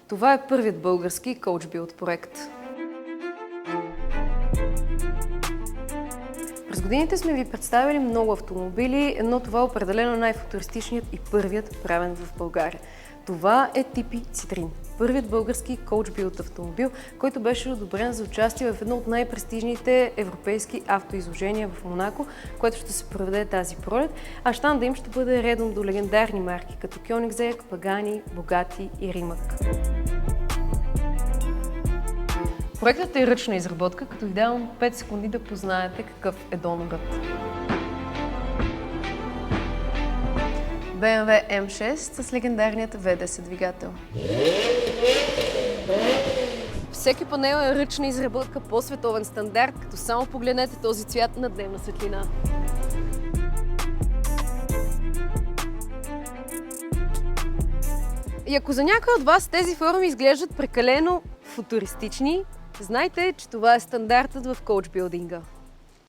Това е първият български CoachBuild проект. През годините сме ви представили много автомобили, но това е определено най-футуристичният и първият правен в България. Това е Типи Цитрин, първият български CoachBuild автомобил, който беше одобрен за участие в едно от най-престижните европейски автоизложения в Монако, което ще се проведе тази пролет, а щанда им ще бъде редом до легендарни марки, като Koenigsegg, Pagani, Bugatti и Rimac. Проектът е ръчна изработка, като ви давам 5 секунди да познаете какъв е донорът. BMW M6 с легендарният V10 двигател. Всеки панел е ръчна изработка по световен стандарт, като само погледнете този цвят на дневна светлина. И ако за някой от вас тези форми изглеждат прекалено футуристични, знайте, че това е стандартът в коучбилдинга.